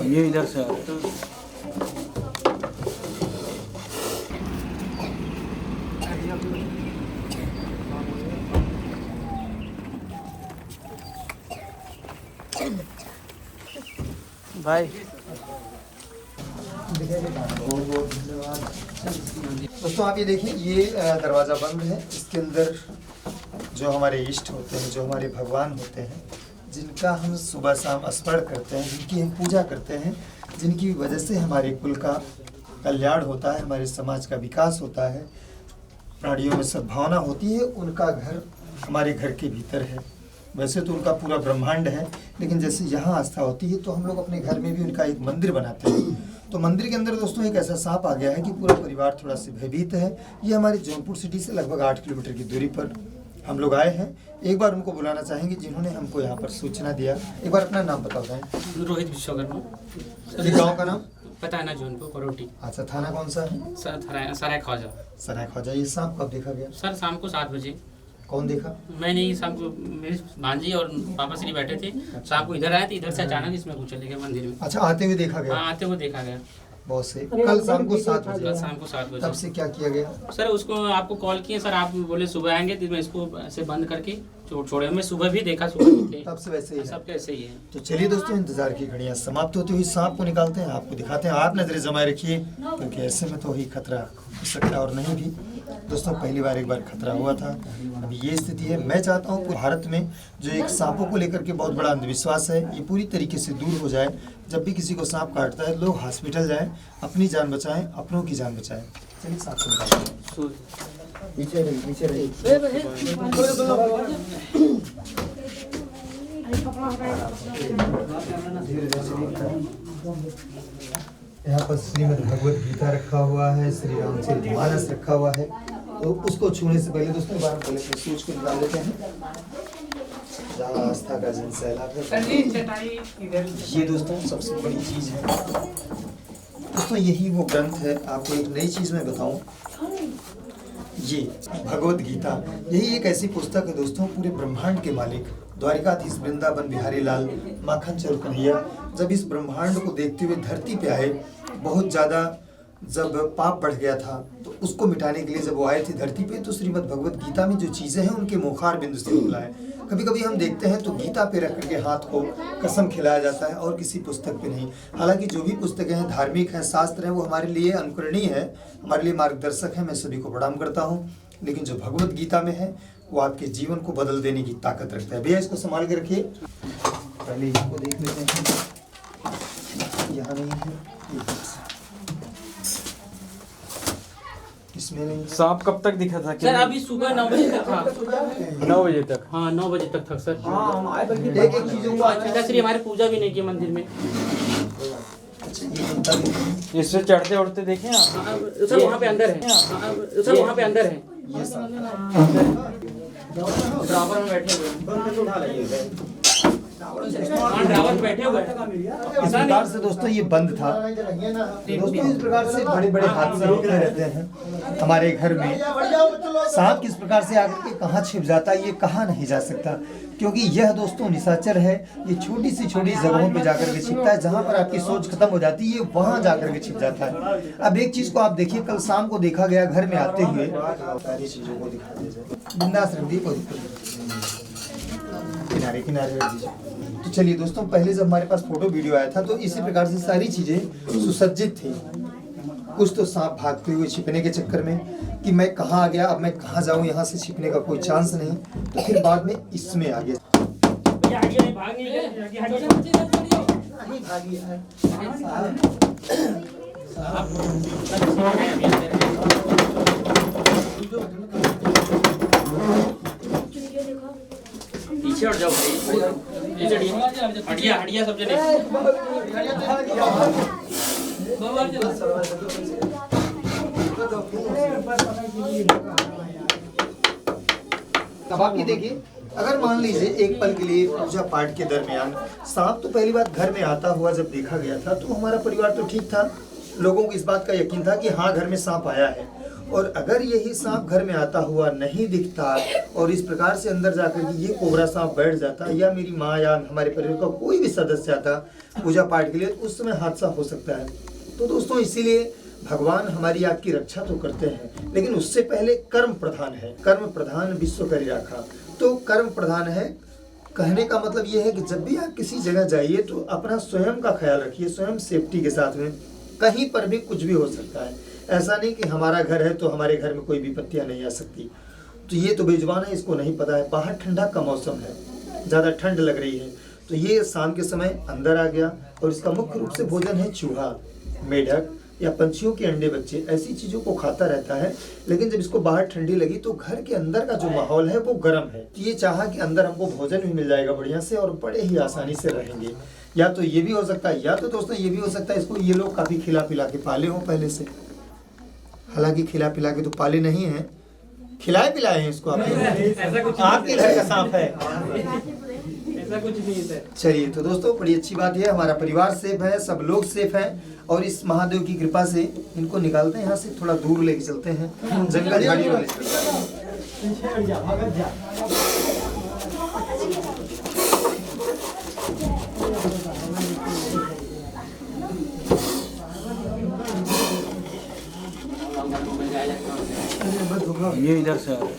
ये इधर से आ रहा है। भाई दोस्तों आप ये देखिए, ये दरवाज़ा बंद है। इसके अंदर जो हमारे इष्ट होते हैं, जो हमारे भगवान होते हैं, जिनका हम सुबह शाम स्मरण करते हैं, जिनकी हम पूजा करते हैं, जिनकी वजह से हमारे कुल का कल्याण होता है, हमारे समाज का विकास होता है, प्राणियों में सद्भावना होती है, उनका घर हमारे घर के भीतर है। वैसे तो उनका पूरा ब्रह्मांड है, लेकिन जैसे यहाँ आस्था होती है तो हम लोग अपने घर में भी उनका एक मंदिर बनाते हैं। तो मंदिर के अंदर दोस्तों एक ऐसा सांप आ गया है कि पूरा परिवार थोड़ा सा भयभीत है। ये हमारे जौनपुर सिटी से लगभग 8 किलोमीटर की दूरी पर हम लोग आए हैं। एक बार उनको बुलाना चाहेंगे जिन्होंने हमको यहाँ पर सूचना दिया। एक बार अपना नाम बताओ भाई। रोहित विश्वकर्मा। ये गाँव का नाम पता है ना, जौनपुर परोटी। अच्छा, थाना कौन सा है? सर सराय ख्वाजा। सराय ख्वाजा। ये सांप कब देखा गया? सर शाम को 7 बजे। कौन देखा? मैं नहीं, शाम को मेरी भांजी और पापा श्री बैठे थे। शाम को इधर आए थे, इधर से अचानक इसमें कुछ चले गए मंदिर में। अच्छा, आते हुए देखा गया? हाँ, आते हुए देखा गया। बहुत से। कल शाम को 7 बजे। कल शाम को 7 बजे। तब से क्या किया गया? सर उसको आपको कॉल किए सर, आप बोले सुबह आएंगे, तो मैं इसको ऐसे बंद करके छोड़े। मैं सुबह भी देखा, सुबह तब से वैसे ही सब कैसे ही है। तो चलिए दोस्तों, इंतजार की घड़ियां समाप्त होती हुई सांप को निकालते हैं, आपको दिखाते हैं। आप नजरें जमाए रखिए, क्योंकि ऐसे में तो ही खतरा हो सकता है और नहीं भी। दोस्तों पहली बार एक बार खतरा हुआ था, अभी ये स्थिति है। मैं चाहता हूँ भारत में जो एक सांपों को लेकर के बहुत बड़ा अंधविश्वास है, ये पूरी तरीके से दूर हो जाए। जब भी किसी को सांप काटता है, लोग हॉस्पिटल जाएं, अपनी जान बचाएं, अपनों की जान बचाएं। चलिए सांप को निकालते हैं। पीछे रहिए, पीछे रहिए। यहाँ पर श्रीमद् भगवत गीता रखा हुआ है, श्री रामचरितमानस रखा हुआ है। तो उसको छूने से पहले दोस्तों बार पहले सूच को निकाल लेते हैं, जहाँ आस्था का जन सैलाब है। ये दोस्तों सबसे बड़ी चीज है। दोस्तों यही वो ग्रंथ है। आपको एक नई चीज मैं बताऊं, ये भगवत गीता, यही एक ऐसी पुस्तक है दोस्तों, पूरे ब्रह्मांड के मालिक द्वारिकाधीश वृंदावन बिहारी लाल माखन चंद्र कन्हैया जब इस ब्रह्मांड को देखते हुए धरती पे आए, बहुत ज़्यादा जब पाप बढ़ गया था, तो उसको मिटाने के लिए जब वो आए थे धरती पे, तो श्रीमद् भगवत गीता में जो चीज़ें हैं उनके मुखार बिंदु से निकला है। कभी कभी हम देखते हैं तो गीता पे रख करके हाथ को कसम खिलाया जाता है और किसी पुस्तक पे नहीं। हालांकि जो भी पुस्तकें हैं, धार्मिक हैं, शास्त्र हैं, वो हमारे लिए अनुकरणीय है, हमारे लिए मार्गदर्शक है। मैं सभी को प्रणाम करता हूँ। लेकिन जो भगवत गीता में है वो आपके जीवन को बदल देने की ताकत रखता है। भैया इसको संभाल के रखिए। पहले यहाँ को देख लेते हैं, यहाँ नहीं है, इसमें नहीं। सांप कब तक दिखा था? सर अभी सुबह 9 बजे तक था। 9 बजे तक? हाँ 9 बजे तक था सर। एक एक चीजों को पिताश्री हमारे पूजा भी नहीं की मंदिर में। इससे चढ़ते उड़ते देखे आप? सर वहाँ पे अंदर है, सर वहाँ पे अंदर है। ड्राइवर में बैठे हुए, ड्राइवर बैठे हुए। इस प्रकार से दोस्तों ये बंद था। दोस्तों इस प्रकार से बड़े बड़े हादसे होते रहते हैं हमारे घर में। सांप किस प्रकार से आकर के कहाँ छिप जाता है, ये कहा नहीं जा सकता, क्योंकि यह दोस्तों निशाचर है। ये छोटी सी छोटी जगहों पे जाकर के छिपता है, जहाँ पर आपकी सोच खत्म हो जाती है, ये वहाँ जाकर के छिप जाता है। अब एक चीज को आप देखिए, कल शाम को देखा गया घर में आते हुए, सारी चीजों को दिखा दीजिए, बिंदास रख दी, किनारे किनारे रख दीजिए। तो चलिए दोस्तों, पहले जब हमारे पास फोटो वीडियो आया था तो इसी प्रकार से सारी चीजें सुसज्जित थी। कुछ तो सांप भागते हुए छिपने के चक्कर में कि मैं कहाँ आ गया, अब मैं कहाँ जाऊँ, यहाँ से छिपने का कोई चांस नहीं, तो फिर बाद में इसमें आ गया। पीछे हट जाओ भाई, हटिया हटिया सब जने। अब आप ये देखिए, अगर मान लीजिए एक पल के लिए पूजा पाठ के दरमियान सांप तो पहली बार घर में आता हुआ जब देखा गया था, तो हमारा परिवार तो ठीक था, लोगों को इस बात का यकीन था कि हाँ घर में सांप आया है। और अगर यही सांप घर में आता हुआ नहीं दिखता और इस प्रकार से अंदर जाकर के ये कोबरा सांप बैठ जाता, या मेरी माँ या हमारे परिवार का कोई भी सदस्य आता पूजा पाठ के लिए, तो उस समय हादसा हो सकता है। तो दोस्तों इसीलिए भगवान हमारी आपकी रक्षा तो करते हैं, लेकिन उससे पहले कर्म प्रधान है। कर्म प्रधान विश्व करी राखा, तो कर्म प्रधान है। कहने का मतलब ये है कि जब भी आप किसी जगह जाइए तो अपना स्वयं का ख्याल रखिए, स्वयं सेफ्टी के साथ में। कहीं पर भी कुछ भी हो सकता है, ऐसा नहीं कि हमारा घर है तो हमारे घर में कोई विपत्तियां नहीं आ सकती। तो ये तो बेजुबान है, इसको नहीं पता है। बाहर ठंडा का मौसम है, ज़्यादा ठंड लग रही है, तो ये शाम के समय अंदर आ गया और इसका मुख्य रूप से भोजन है चूहा, मेढक या पंछियों के अंडे बच्चे, ऐसी चीज़ों को खाता रहता है। लेकिन जब इसको बाहर ठंडी लगी तो घर के अंदर का जो माहौल है वो गर्म है, तो ये चाहा कि अंदर हमको भोजन भी मिल जाएगा बढ़िया से और बड़े ही आसानी से रहेंगे। या तो ये भी हो सकता है, या तो दोस्तों ये भी हो सकता है इसको ये लोग काफ़ी खिला पिला के पाले हों पहले से। हालांकि खिला पिला के तो पाले नहीं हैं, खिलाए पिलाए हैं इसको आपके घर का सांप है, ऐसा कुछ नहीं है। चलिए तो दोस्तों बड़ी अच्छी बात है, हमारा परिवार सेफ है, सब लोग सेफ हैं, और इस महादेव की कृपा से इनको निकालते हैं यहाँ से, थोड़ा दूर लेके चलते हैं, जंगल झाड़ी में ले चलते हैं। ये इधर से आ रहे हैं।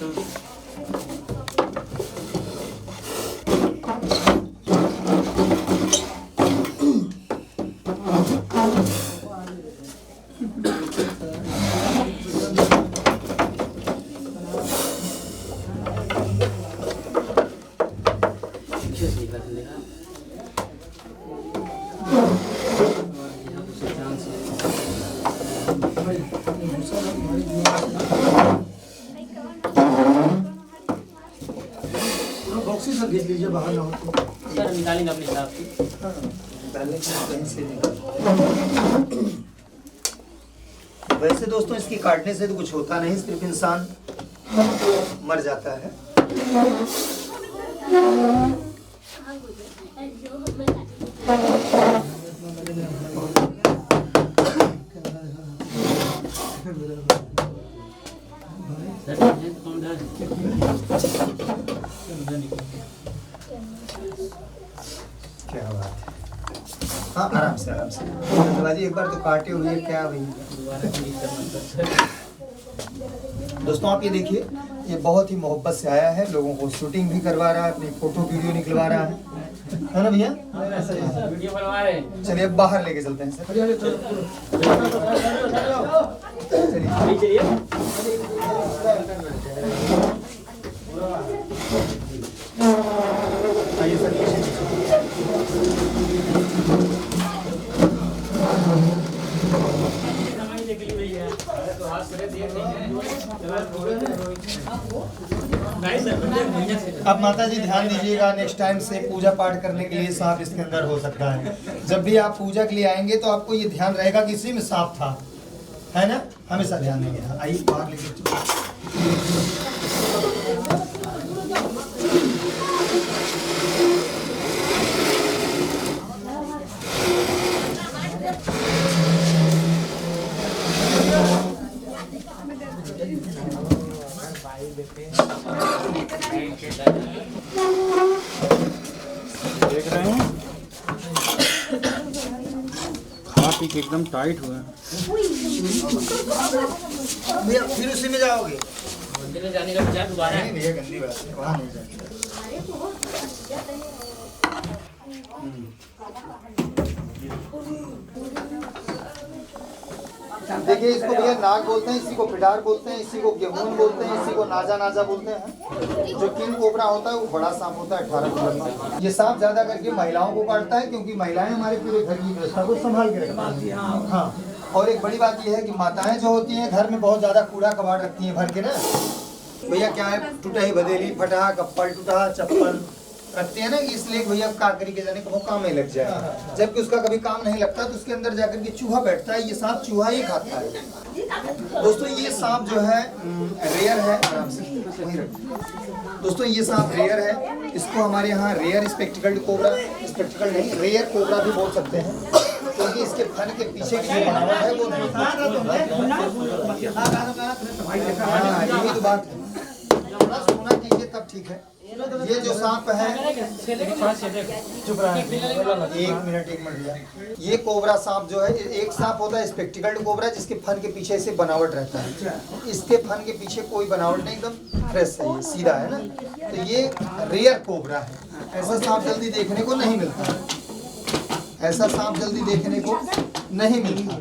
भेज लीजिए, बाहर ना हो तो। सर निकालेंगे अपने हिसाब से। वैसे दोस्तों इसकी काटने से तो कुछ होता नहीं, सिर्फ इंसान मर जाता है। क्या बात है, हाँ आराम से आराम से बाजी, एक बार तो काटे हुए क्या भैया। दोस्तों आप ये देखिए, ये बहुत ही मोहब्बत से आया है, लोगों को शूटिंग भी करवा रहा है, अपनी फोटो वीडियो निकलवा रहा है ना भैया। वीडियो बनवा रहे हैं। चलिए अब बाहर लेके चलते हैं सर। चलिए आइए सर। अब माता जी ध्यान दीजिएगा, नेक्स्ट टाइम से पूजा पाठ करने के लिए सांप इसके अंदर हो सकता है। जब भी आप पूजा के लिए आएंगे तो आपको ये ध्यान रहेगा कि इसी में सांप था, है ना, हमेशा ध्यान देंगे। आइए बाहर लेके देख रहे हैं, खा पी के एकदम टाइट हुआ है भैया। फिर उसी में जाओगे? मंदिर में जाने का विचार दोबारा है। नहीं भैया, गंदी बात है, वहाँ नहीं जाते। देखिए इसको भैया नाग बोलते हैं, इसी को पिटार बोलते हैं, इसी को गेहूं बोलते हैं, इसी को नाजा नाजा बोलते हैं। जो किंग कोबरा होता है वो बड़ा सांप होता है, 18 किलो का। ये सांप ज्यादा करके महिलाओं को काटता है, क्योंकि महिलाएं हमारे पूरे घर की व्यवस्था को संभाल के रखती हैं। हाँ, और एक बड़ी बात यह है कि माताएं जो होती हैं घर में बहुत ज्यादा कूड़ा कबाड़ रखती हैं भर के ना। भैया क्या है, टूटा ही बदेली, फटा कप्पल, टूटा चप्पल रखते हैं ना, इसलिए भैया काकरी के जाने को काम में लग जाए, जबकि उसका कभी काम नहीं लगता तो उसके अंदर जाकर के चूहा बैठता है। ये सांप चूहा ही खाता है। दोस्तों ये सांप जो है रेयर है, आराम से वहीं रखिए। दोस्तों ये सांप रेयर है, इसको हमारे यहाँ रेयर स्पेक्टिकल्ड कोबरा, स्पेक्टिकल नहीं रेयर कोबरा भी बोल सकते हैं। क्योंकि इसके फन के पीछे की जो बनावट है वो नहीं। हाँ, यही तो बात है, थोड़ा सोना कीजिए तब ठीक है। ये जो सांप है, चुप रहा है, एक मिनट भैया। ये कोबरा सांप जो है, एक सांप होता है स्पेक्टिकल्ड कोबरा जिसके फन के पीछे से बनावट रहता है। इसके फन के पीछे कोई बनावट नहीं, एकदम फ्रेश है, ये सीधा है ना। तो ये रेयर कोबरा है, ऐसा सांप जल्दी देखने को नहीं मिलता है, ऐसा सांप जल्दी देखने को नहीं मिलता।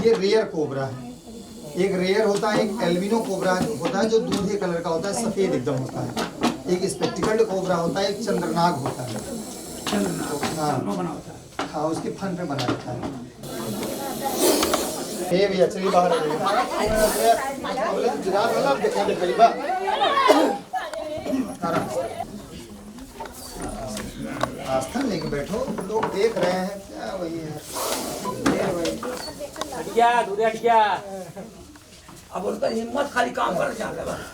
ये रेयर कोबरा है। एक रेयर होता है, एक एल्बिनो कोबरा होता है जो दूधे कलर का होता है, सफेद एकदम होता है। एक स्पेक्टिकल्ड कोबरा होता है, एक चंद्रनाग होता है। हाँ, उसके फन पे बना रहता है। हे भैया चलिए बाहर आ आस्था लेके बैठो, लोग देख रहे हैं क्या। वही है अब उनका हिम्मत खाली काम कर जा रहा है।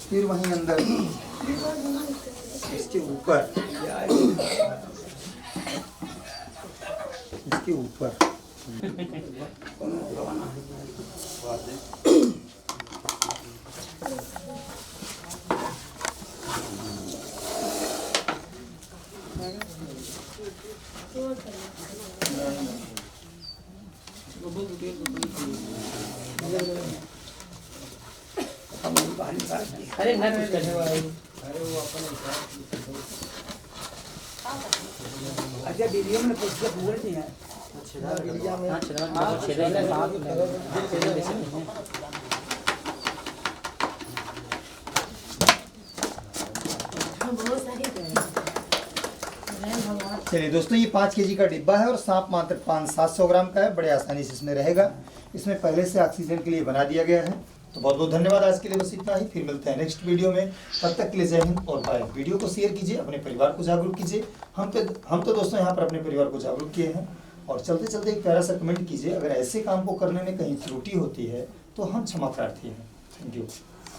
फिर वहीं अंदर इसके ऊपर, इसके ऊपर अरे मैं कुछ करने वाला हूँ। अच्छा वीडियो में कुछ पूरा नहीं है। चलिए दोस्तों, ये 5 kg का डिब्बा है और सांप मात्र 500-700 ग्राम का है। बड़े आसानी से इसमें रहेगा। इसमें पहले से ऑक्सीजन के लिए बना दिया गया है। तो बहुत बहुत धन्यवाद। आज के लिए बस इतना ही, फिर मिलते हैं नेक्स्ट वीडियो में। तब तक के लिए जय हिंद और बाय। वीडियो को शेयर कीजिए, अपने परिवार को जागरूक कीजिए। हम तो दोस्तों यहाँ पर अपने परिवार को जागरूक किए हैं। और चलते चलते एक प्यारा सा कमेंट कीजिए, अगर ऐसे काम को करने में कहीं त्रुटि होती है तो हम क्षमा प्रार्थी हैं। Thank you.